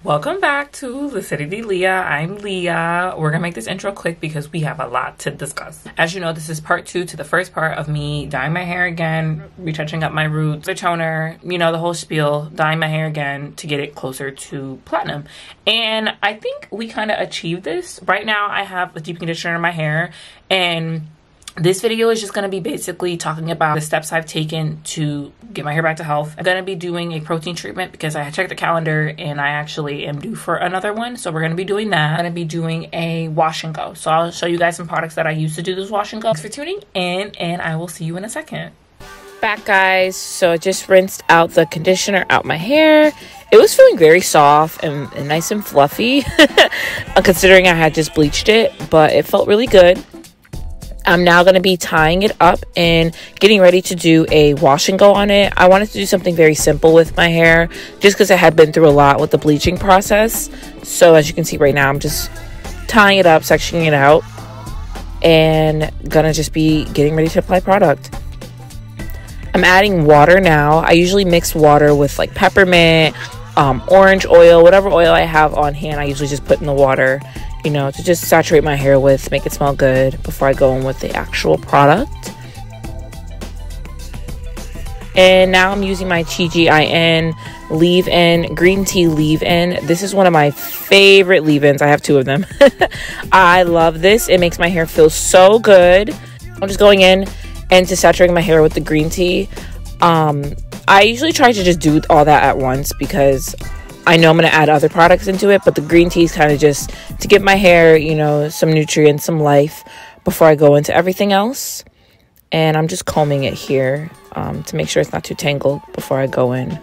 Welcome back to Lucidity Leah. I'm Leah. We're gonna make this intro quick because we have a lot to discuss. As you know, this is part 2 to the first part of me dyeing my hair again, retouching up my roots, the toner, you know, the whole spiel, dyeing my hair again to get it closer to platinum. And I think we kind of achieved this. Right now I have a deep conditioner in my hair, and this video is just going to be basically talking about the steps I've taken to get my hair back to health. I'm going to be doing a protein treatment because I checked the calendar and I actually am due for another one. So we're going to be doing that. I'm going to be doing a wash and go. So I'll show you guys some products that I use to do this wash and go. Thanks for tuning in, and I will see you in a second. Back, guys. So I just rinsed out the conditioner out my hair. It was feeling very soft and nice and fluffy considering I had just bleached it, but it felt really good. I'm now going to be tying it up and getting ready to do a wash and go on it. I wanted to do something very simple with my hair just because I had been through a lot with the bleaching process. So as you can see right now, I'm just tying it up, sectioning it out, and going to just be getting ready to apply product. I'm adding water now. I usually mix water with like peppermint, orange oil, whatever oil I have on hand. I usually just put in the water, you know, to just saturate my hair with, make it smell good before I go in with the actual product. And now I'm using my TGIN leave-in, green tea leave-in. This is one of my favorite leave-ins. I have 2 of them. I love this. It makes my hair feel so good. I'm just going in and just saturating my hair with the green tea. I usually try to just do all that at once because I know I'm going to add other products into it, but the green tea is kind of just to give my hair, you know, some nutrients, some life before I go into everything else. And I'm just combing it here to make sure it's not too tangled before I go in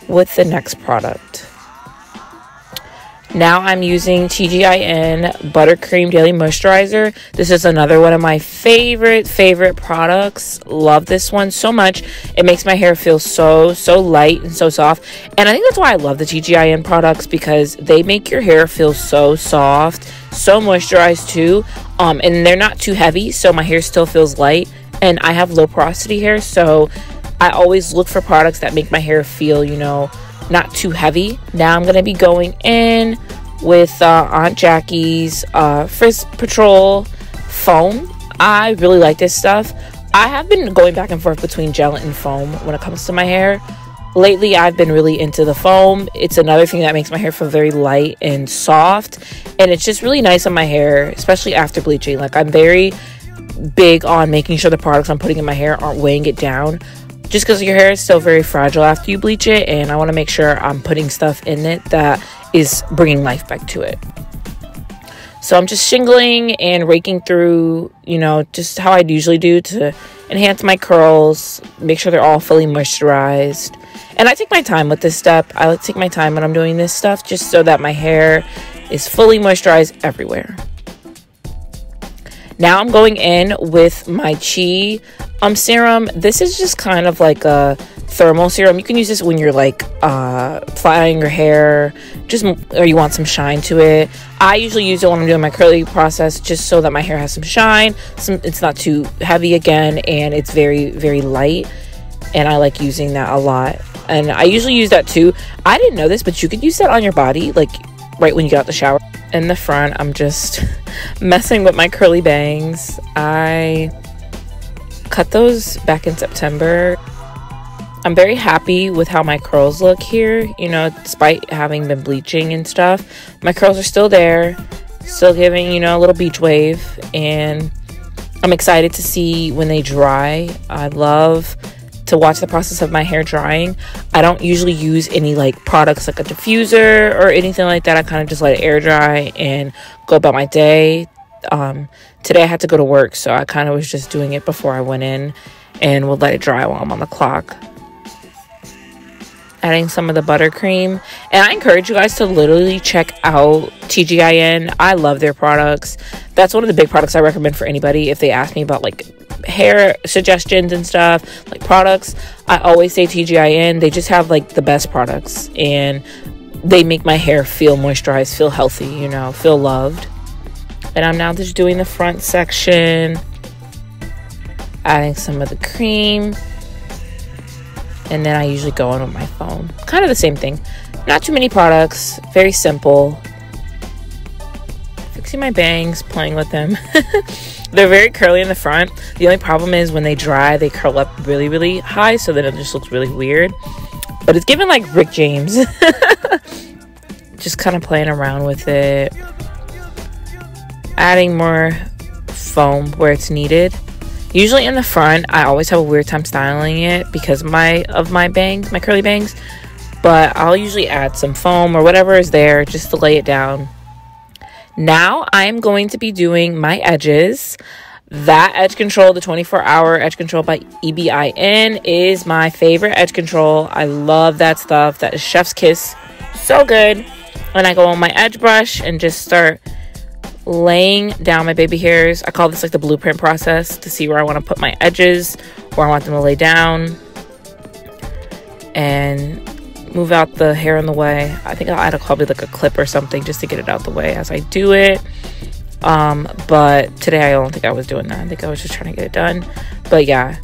with the next product. Now I'm using TGIN Buttercream Daily Moisturizer. This is another one of my favorite products. Love this one so much. It makes my hair feel so light and so soft. And I think that's why I love the TGIN products, because they make your hair feel so soft, so moisturized too. And they're not too heavy, so my hair still feels light. And I have low porosity hair, so I always look for products that make my hair feel, you know, not too heavy. Now I'm going to be going in with Aunt Jackie's Frizz Patrol foam. I really like this stuff. I have been going back and forth between gel and foam when it comes to my hair. Lately, I've been really into the foam. It's another thing that makes my hair feel very light and soft. And it's just really nice on my hair, especially after bleaching. Like, I'm very big on making sure the products I'm putting in my hair aren't weighing it down, just because your hair is still very fragile after you bleach it, and I want to make sure I'm putting stuff in it that is bringing life back to it. So I'm just shingling and raking through, you know, just how I usually do to enhance my curls, make sure they're all fully moisturized. And I take my time with this step. I like to take my time when I'm doing this stuff just so that my hair is fully moisturized everywhere. Now I'm going in with my Chi serum. This is just kind of like a thermal serum. You can use this when you're like flattening your hair, or you want some shine to it. I usually use it when I'm doing my curly process, just so that my hair has some shine. It's not too heavy again, and it's very light. And I like using that a lot. And I usually use that too. I didn't know this, but you could use that on your body, like right when you get out the shower. In the front, I'm just messing with my curly bangs. I cut those back in September. I'm very happy with how my curls look here, you know, despite having been bleaching and stuff. My curls are still there, still giving, you know, a little beach wave, and I'm excited to see when they dry. I love to watch the process of my hair drying. I don't usually use any like products like a diffuser or anything like that. I kind of just let it air dry and go about my day. Today I had to go to work, so I kind of was just doing it before I went in, and would let it dry while I'm on the clock. Adding some of the buttercream, and I encourage you guys to literally check out TGIN. I love their products. That's one of the big products I recommend for anybody if they ask me about like hair suggestions and stuff, like products. I always say TGIN. They just have like the best products, and they make my hair feel moisturized, feel healthy, you know, feel loved. And I'm now just doing the front section, adding some of the cream. And then I usually go in with my foam. Kind of the same thing. Not too many products. Very simple. Fixing my bangs, playing with them. They're very curly in the front. The only problem is when they dry, they curl up really, really high. So then it just looks really weird. But it's given like Rick James. Just kind of playing around with it. Adding more foam where it's needed. Usually in the front, I always have a weird time styling it because of my bangs, my curly bangs. But I'll usually add some foam or whatever is there just to lay it down. Now I'm going to be doing my edges. That edge control, the 24-hour edge control by EBIN, is my favorite edge control. I love that stuff. That is chef's kiss. So good. And I go on my edge brush and just start laying down my baby hairs. I call this like the blueprint process to see where I want to put my edges, where I want them to lay down, and move out the hair in the way. I think I'll add probably like a clip or something just to get it out the way as I do it. But today I don't think I was doing that. I think I was just trying to get it done. But yeah,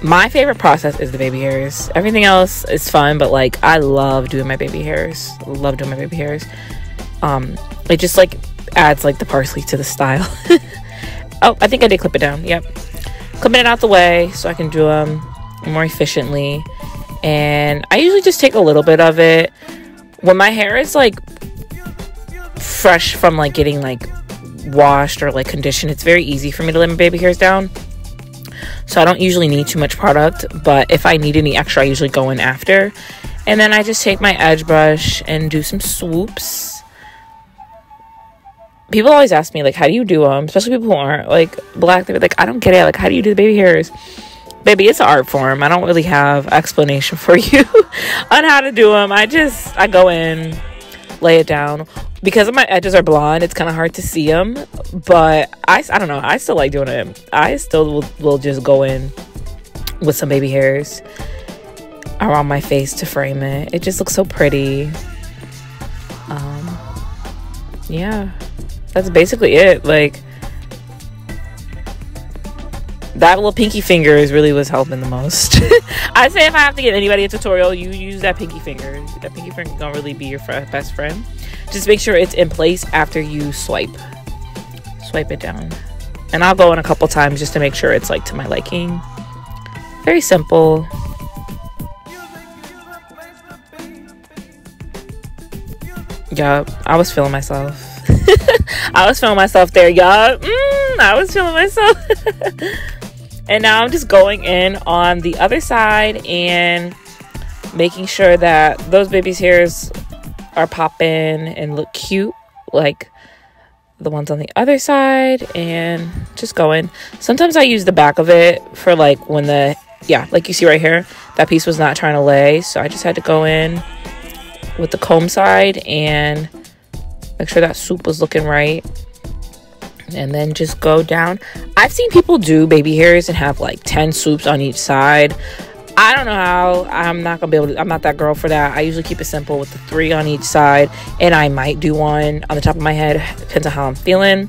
my favorite process is the baby hairs. Everything else is fun, but like I love doing my baby hairs. Love doing my baby hairs. It just like adds like the parsley to the style. Oh, I think I did clip it down. Yep, clipping it out the way so I can do them more efficiently. And I usually just take a little bit of it when my hair is like fresh from like getting like washed or like conditioned. It's very easy for me to lay my baby hairs down, so I don't usually need too much product. But if I need any extra, I usually go in after. And then I just take my edge brush and do some swoops. People always ask me like, how do you do them, especially people who aren't like black. They're like, I don't get it, like, how do you do the baby hairs? Baby, it's an art form. I don't really have explanation for you on how to do them. I go in, lay it down. Because my edges are blonde, it's kind of hard to see them. But I don't know. I still like doing it. I still will just go in with some baby hairs around my face to frame it. It just looks so pretty. Yeah, that's basically it. Like, that little pinky finger is really what's helping the most. I say if I have to give anybody a tutorial, you use that pinky finger. That pinky finger gonna really be your best friend. Just make sure it's in place after you swipe it down. And I'll go in a couple times just to make sure it's like to my liking. Very simple. Yeah, I was feeling myself. I was feeling myself there, y'all. I was feeling myself. And now I'm just going in on the other side and making sure that those baby's hairs are popping and look cute like the ones on the other side, and just go in. Sometimes I use the back of it for like when like you see right here, that piece was not trying to lay, so I just had to go in with the comb side and make sure that swoop was looking right, and then just go down. I've seen people do baby hairs and have like 10 swoops on each side. I don't know how. I'm not gonna be able to. I'm not that girl for that. I usually keep it simple with the 3 on each side, and I might do one on the top of my head. Depends on how I'm feeling.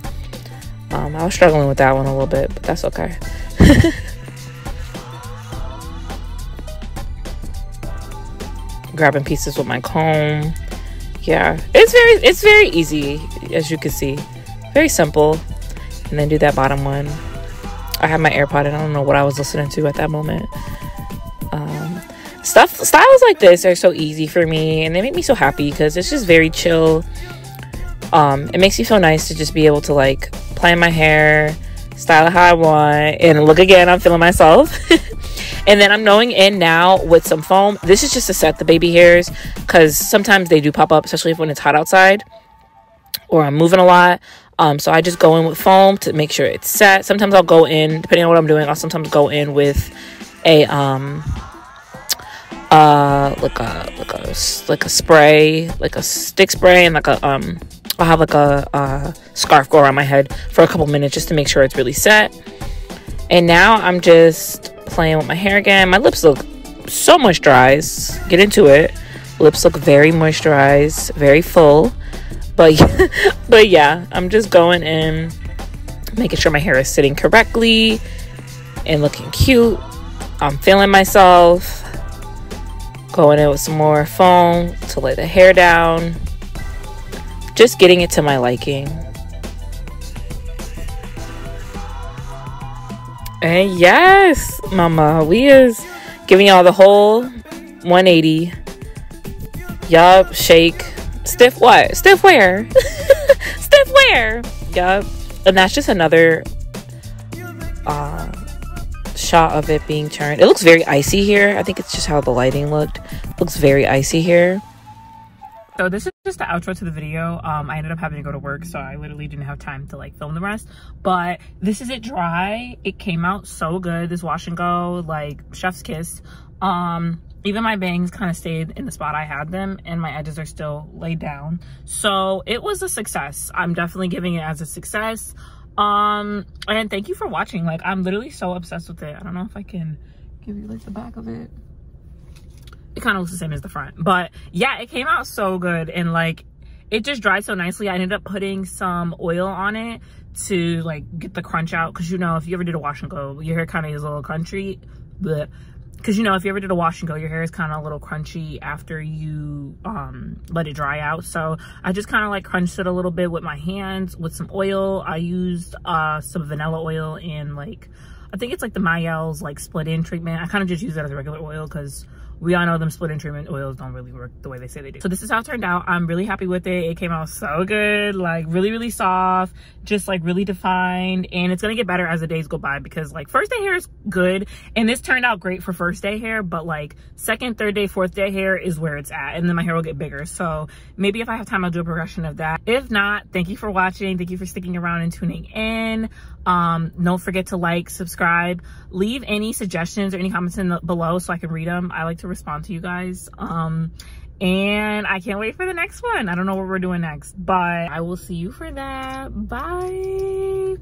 I was struggling with that one a little bit, but that's okay. Grabbing pieces with my comb. Yeah, it's very easy, as you can see. Very simple. And then do that bottom one. I have my AirPod and I don't know what I was listening to at that moment. Styles like this are so easy for me, and they make me so happy because it's just very chill. It makes me feel nice to just be able to like plan my hair, style it how I want, and look again, I'm feeling myself. And then I'm going in now with some foam. This is just to set the baby hairs because sometimes they do pop up, especially when it's hot outside or I'm moving a lot. So I just go in with foam to make sure it's set. Sometimes I'll go in, depending on what I'm doing, I'll sometimes go in with a like a spray, like a stick spray, and like a I'll have like a scarf go around my head for a couple minutes just to make sure it's really set. And now I'm just playing with my hair again. My lips look so moisturized. Get into it. Lips look very moisturized, very full. But yeah, I'm just going in, making sure my hair is sitting correctly and looking cute. I'm feeling myself. Going in with some more foam to lay the hair down. Just getting it to my liking. And yes, mama, we is giving y'all the whole 180. Yup, shake. Stiff what? Stiff where? Stiff where? Yup. And that's just another shot of it being turned. It looks very icy here. I think it's just how the lighting looked. It looks very icy here. So this is just the outro to the video. I ended up having to go to work, so I literally didn't have time to like film the rest. But this is it dry. It came out so good. This wash and go, like chef's kiss. Even my bangs kind of stayed in the spot I had them, and my edges are still laid down. So it was a success. I'm definitely giving it as a success. And thank you for watching. Like, I'm literally so obsessed with it. I don't know if I can give you like the back of it. It kind of looks the same as the front, but yeah, it came out so good, and like it just dried so nicely. I ended up putting some oil on it to like get the crunch out, because you know, if you ever did a wash and go, your hair kind of is a little crunchy, but because you know, if you ever did a wash and go, your hair is kind of a little crunchy after you let it dry out. So I just kind of like crunched it a little bit with my hands with some oil. I used some vanilla oil and like, I think it's like the Mayel's like split-in treatment. I kind of just use that as a regular oil because we all know them split-in treatment oils don't really work the way they say they do. So this is how it turned out. I'm really happy with it. It came out so good, like really, really soft, just like really defined. And it's gonna get better as the days go by, because like first day hair is good, and this turned out great for first day hair, but like second, third day, fourth day hair is where it's at, and then my hair will get bigger. So maybe if I have time, I'll do a progression of that. If not, thank you for watching. Thank you for sticking around and tuning in. Don't forget to like, subscribe, leave any suggestions or any comments below so I can read them. I like to respond to you guys. And I can't wait for the next one. I don't know what we're doing next, but I will see you for that. Bye.